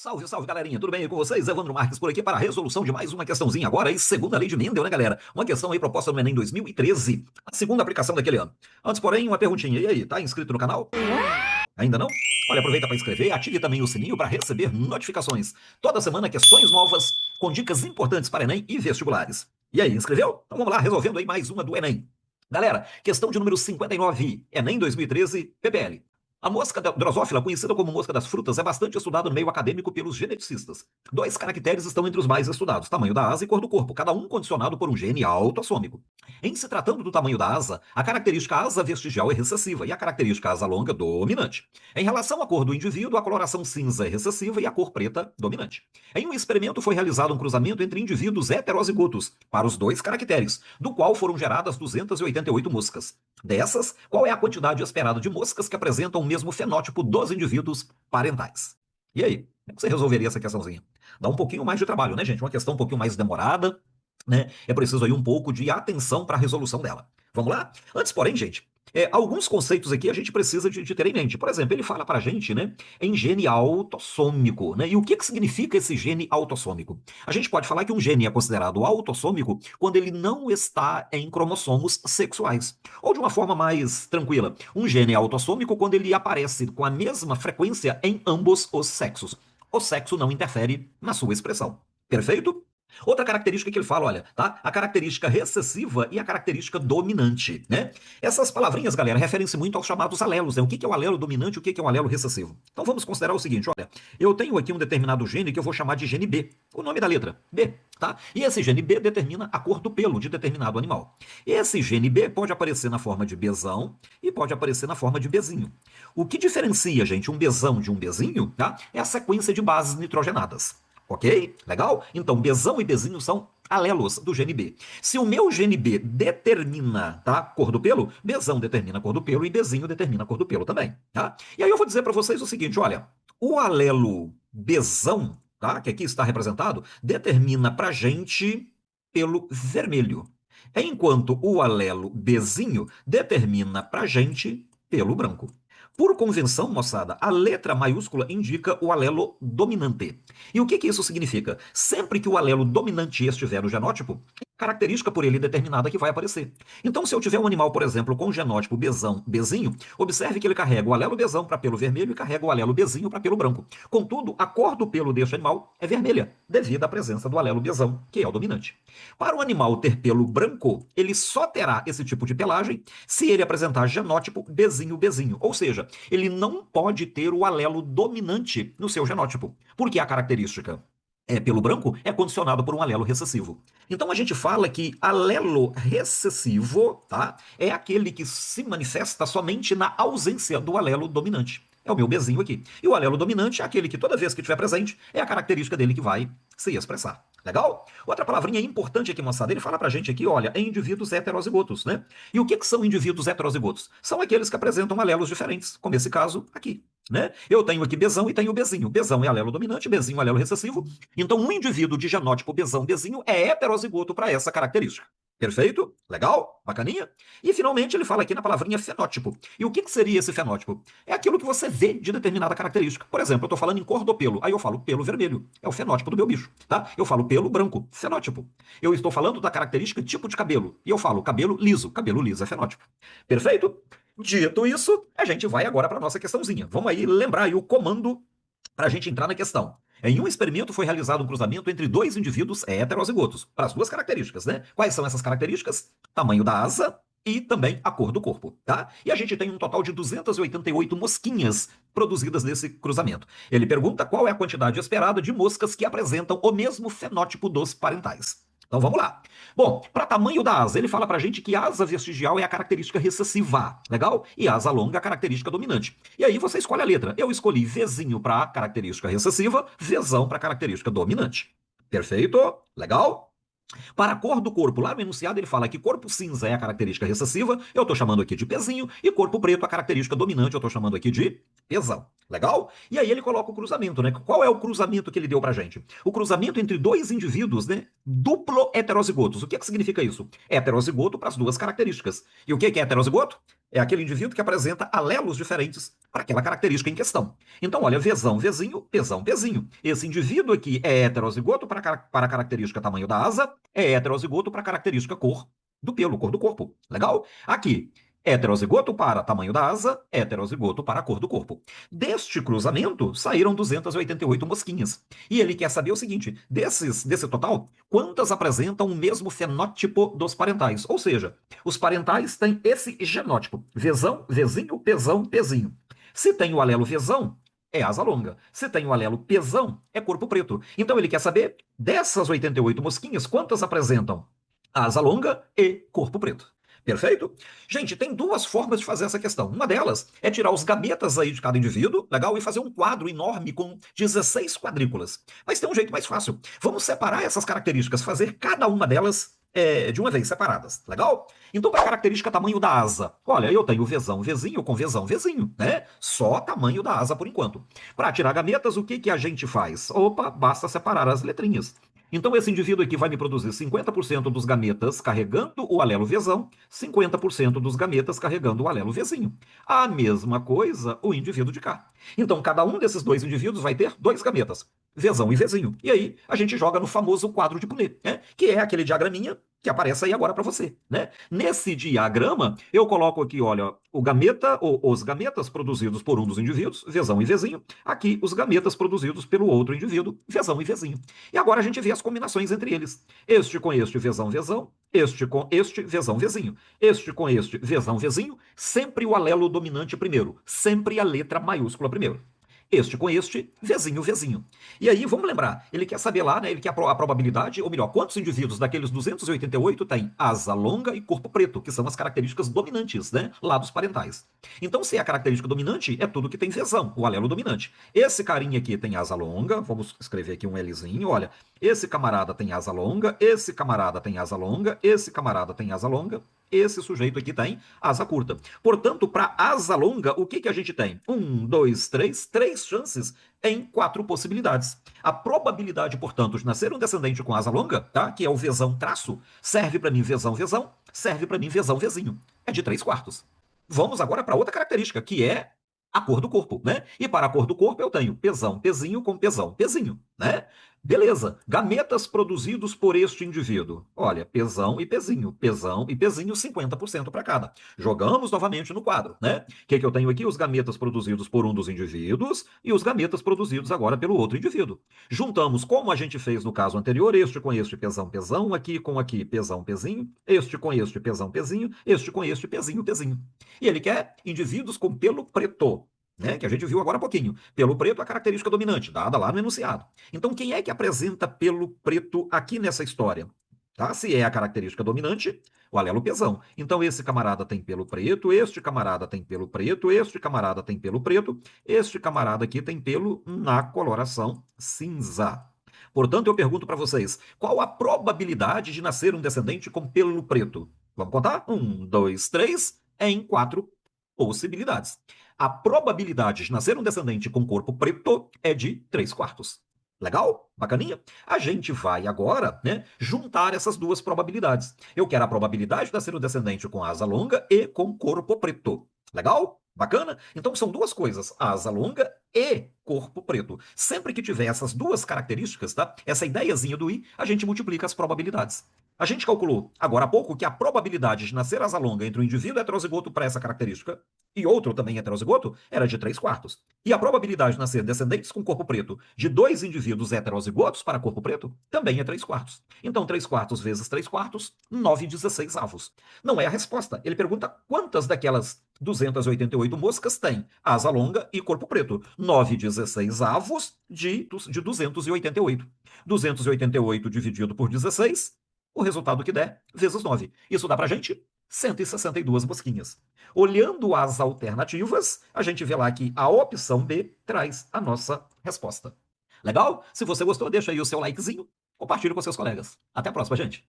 Salve, salve, galerinha, tudo bem aí com vocês? Evandro Marques por aqui para a resolução de mais uma questãozinha agora aí, segunda lei de Mendel, né, galera? Uma questão aí proposta no Enem 2013, a segunda aplicação daquele ano. Antes, porém, uma perguntinha. E aí, tá inscrito no canal? Ainda não? Olha, aproveita para inscrever, ative também o sininho para receber notificações. Toda semana, questões novas com dicas importantes para Enem e vestibulares. E aí, inscreveu? Então vamos lá, resolvendo aí mais uma do Enem. Galera, questão de número 59, Enem 2013, PPL. A mosca drosófila, conhecida como mosca das frutas, é bastante estudada no meio acadêmico pelos geneticistas. Dois caracteres estão entre os mais estudados, tamanho da asa e cor do corpo, cada um condicionado por um gene autossômico. Em se tratando do tamanho da asa, a característica asa vestigial é recessiva e a característica asa longa dominante. Em relação à cor do indivíduo, a coloração cinza é recessiva e a cor preta dominante. Em um experimento foi realizado um cruzamento entre indivíduos heterozigotos para os dois caracteres, do qual foram geradas 288 moscas. Dessas, qual é a quantidade esperada de moscas que apresentam o mesmo fenótipo dos indivíduos parentais? E aí? Como é que você resolveria essa questãozinha? Dá um pouquinho mais de trabalho, né, gente? Uma questão um pouquinho mais demorada, né? É preciso aí um pouco de atenção para a resolução dela. Vamos lá? Antes, porém, gente, alguns conceitos aqui a gente precisa de ter em mente. Por exemplo, ele fala para a gente, né, em gene autossômico, né? E o que significa esse gene autossômico? A gente pode falar que um gene é considerado autossômico quando ele não está em cromossomos sexuais. Ou de uma forma mais tranquila, um gene é autossômico quando ele aparece com a mesma frequência em ambos os sexos. O sexo não interfere na sua expressão. Perfeito? Outra característica que ele fala, olha, tá? A característica recessiva e a característica dominante, né? Essas palavrinhas, galera, referem-se muito aos chamados alelos, né? O que é o alelo dominante e o que é o alelo recessivo? Então vamos considerar o seguinte, olha, eu tenho aqui um determinado gene que eu vou chamar de gene B, o nome da letra, B, tá? E esse gene B determina a cor do pelo de determinado animal. Esse gene B pode aparecer na forma de Bzão e pode aparecer na forma de Bzinho. O que diferencia, gente, um Bzão de um Bzinho, tá? É a sequência de bases nitrogenadas. Ok? Legal? Então, Bzão e Bzinho são alelos do gene B. Se o meu gene B determina, tá, cor do pelo, Bzão determina a cor do pelo e Bzinho determina a cor do pelo também, tá? E aí eu vou dizer para vocês o seguinte, olha, o alelo Bzão, tá, que aqui está representado, determina pra gente pelo vermelho, enquanto o alelo Bzinho determina pra gente pelo branco. Por convenção, moçada, a letra maiúscula indica o alelo dominante. E o que isso significa? Sempre que o alelo dominante estiver no genótipo, característica por ele determinada que vai aparecer. Então, se eu tiver um animal, por exemplo, com genótipo Bzão, Bzinho, observe que ele carrega o alelo Bzão para pelo vermelho e carrega o alelo Bzinho para pelo branco. Contudo, a cor do pelo deste animal é vermelha, devido à presença do alelo Bzão, que é o dominante. Para o animal ter pelo branco, ele só terá esse tipo de pelagem se ele apresentar genótipo Bzinho, ou seja, ele não pode ter o alelo dominante no seu genótipo, porque a característica pelo branco é condicionado por um alelo recessivo. Então a gente fala que alelo recessivo, tá, é aquele que se manifesta somente na ausência do alelo dominante. É o meu Bzinho aqui. E o alelo dominante é aquele que toda vez que estiver presente é a característica dele que vai se expressar. Legal? Outra palavrinha importante aqui, moçada, ele fala pra gente aqui, olha, em indivíduos heterozigotos, né? E o que são indivíduos heterozigotos? São aqueles que apresentam alelos diferentes, como esse caso aqui, né? Eu tenho aqui Bzão e tenho Bzinho. Bzão é alelo dominante, Bzinho é alelo recessivo. Então, um indivíduo de genótipo Bzão, Bzinho é heterozigoto para essa característica. Perfeito? Legal? Bacaninha? E, finalmente, ele fala aqui na palavrinha fenótipo. E o que seria esse fenótipo? É aquilo que você vê de determinada característica. Por exemplo, eu estou falando em cor do pelo. Aí eu falo pelo vermelho. É o fenótipo do meu bicho, tá? Eu falo pelo branco. Fenótipo. Eu estou falando da característica tipo de cabelo. E eu falo cabelo liso. Cabelo liso é fenótipo. Perfeito? Dito isso, a gente vai agora para a nossa questãozinha. Vamos aí lembrar aí o comando para a gente entrar na questão. Em um experimento foi realizado um cruzamento entre dois indivíduos heterozigotos, para as duas características, né? Quais são essas características? Tamanho da asa e também a cor do corpo, tá? E a gente tem um total de 288 mosquinhas produzidas nesse cruzamento. Ele pergunta qual é a quantidade esperada de moscas que apresentam o mesmo fenótipo dos parentais. Então vamos lá. Bom, para tamanho da asa, ele fala para a gente que asa vestigial é a característica recessiva, legal? E asa longa a característica dominante. E aí você escolhe a letra. Eu escolhi Vzinho para característica recessiva, Vzão para característica dominante. Perfeito? Legal? Para a cor do corpo, lá no enunciado ele fala que corpo cinza é a característica recessiva, eu estou chamando aqui de Pzinho, e corpo preto a característica dominante, eu estou chamando aqui de Pzão. Legal? E aí ele coloca o cruzamento, né? Qual é o cruzamento que ele deu pra gente? O cruzamento entre dois indivíduos, né? Duplo heterozigotos. O que significa isso? Heterozigoto para as duas características. E o que é heterozigoto? é aquele indivíduo que apresenta alelos diferentes para aquela característica em questão. Então, olha, Vzão, Vzinho, Pzão, Pzinho. Esse indivíduo aqui é heterozigoto para a característica tamanho da asa, é heterozigoto para a característica cor do pelo, cor do corpo. Legal? Aqui, heterozigoto para tamanho da asa, heterozigoto para a cor do corpo. Deste cruzamento, saíram 288 mosquinhas. E ele quer saber o seguinte, desse total, quantas apresentam o mesmo fenótipo dos parentais? Ou seja, os parentais têm esse genótipo, Vzão, Vzinho, Pzão, Pzinho. Se tem o alelo Vzão, é asa longa. Se tem o alelo Pzão, é corpo preto. Então ele quer saber, dessas 88 mosquinhas, quantas apresentam asa longa e corpo preto. Perfeito? Gente, tem duas formas de fazer essa questão. Uma delas é tirar os gametas aí de cada indivíduo, legal, e fazer um quadro enorme com 16 quadrículas. Mas tem um jeito mais fácil. Vamos separar essas características, fazer cada uma delas de uma vez, separadas. Legal? Então, para a característica tamanho da asa, olha, eu tenho Vzão, Vzinho com Vzão, Vzinho, né? Só tamanho da asa por enquanto. Para tirar gametas, o que a gente faz? Opa, basta separar as letrinhas. Então, esse indivíduo aqui vai me produzir 50% dos gametas carregando o alelo Vzão, 50% dos gametas carregando o alelo Vzinho. A mesma coisa o indivíduo de cá. Então, cada um desses dois indivíduos vai ter dois gametas, Vzão e Vzinho. E aí, a gente joga no famoso quadro de Punnett, né? Que é aquele diagraminha que aparece aí agora para você, né? Nesse diagrama, eu coloco aqui, olha, o gameta, ou os gametas produzidos por um dos indivíduos, Vzão e Vzinho, aqui os gametas produzidos pelo outro indivíduo, Vzão e Vzinho. E agora a gente vê as combinações entre eles. Este com este, Vzão, Vzão, este com este, Vzão, Vzinho, este com este, Vzão, Vzinho, sempre o alelo dominante primeiro, sempre a letra maiúscula primeiro. Este com este, Vzinho, Vzinho. E aí, vamos lembrar, ele quer saber lá, né, ele quer a probabilidade, ou melhor, quantos indivíduos daqueles 288 têm asa longa e corpo preto, que são as características dominantes, né, lá dos parentais. Então, se é a característica dominante, é tudo que tem Vzão, o alelo dominante. Esse carinha aqui tem asa longa, vamos escrever aqui um Lzinho, olha, esse camarada tem asa longa, esse camarada tem asa longa, esse camarada tem asa longa, esse sujeito aqui tem asa curta. Portanto, para asa longa, o que a gente tem? 1, 2, 3, 3 chances em 4 possibilidades. A probabilidade, portanto, de nascer um descendente com asa longa, tá? Que é o Vzão traço, serve para mim Vzão, Vzão, serve para mim Vzão, Vzinho. É de 3/4. Vamos agora para outra característica, que é a cor do corpo, né? E para a cor do corpo eu tenho Pzão, Pzinho com Pzão, Pzinho, né? Beleza, gametas produzidos por este indivíduo. Olha, Pzão e Pzinho, 50% para cada. Jogamos novamente no quadro, né? O que eu tenho aqui? Os gametas produzidos por um dos indivíduos e os gametas produzidos agora pelo outro indivíduo. Juntamos, como a gente fez no caso anterior, este com este, Pzão, Pzão, aqui com aqui, Pzão, Pzinho, este com este, Pzão, Pzinho, este com este, Pzinho, Pzinho. E ele quer indivíduos com pelo preto, né, que a gente viu agora há pouquinho. Pelo preto é a característica dominante, dada lá no enunciado. Então, quem é que apresenta pelo preto aqui nessa história? Tá? Se é a característica dominante, o alelo Pzão. Então, esse camarada tem pelo preto, este camarada tem pelo preto, este camarada tem pelo preto, este camarada aqui tem pelo na coloração cinza. Portanto, eu pergunto para vocês, qual a probabilidade de nascer um descendente com pelo preto? Vamos contar? 1, 2, 3, em 4 possibilidades. A probabilidade de nascer um descendente com corpo preto é de 3/4. Legal? Bacaninha? A gente vai agora, né, juntar essas duas probabilidades. Eu quero a probabilidade de nascer um descendente com asa longa e com corpo preto. Legal? Bacana? Então são duas coisas, asa longa e corpo preto. Sempre que tiver essas duas características, tá? Essa ideiazinha do I, a gente multiplica as probabilidades. A gente calculou agora há pouco que a probabilidade de nascer asa longa entre um indivíduo heterozigoto para essa característica e outro também heterozigoto era de 3/4. E a probabilidade de nascer descendentes com corpo preto de dois indivíduos heterozigotos para corpo preto também é 3/4. Então, 3/4 vezes 3/4, 9/16. Não é a resposta. Ele pergunta quantas daquelas 288 moscas têm asa longa e corpo preto. 9/16 de 288. 288 dividido por 16, o resultado que der, vezes 9. Isso dá pra gente 162 mosquinhas. Olhando as alternativas, a gente vê lá que a opção B traz a nossa resposta. Legal? Se você gostou, deixa aí o seu likezinho, compartilhe com seus colegas. Até a próxima, gente!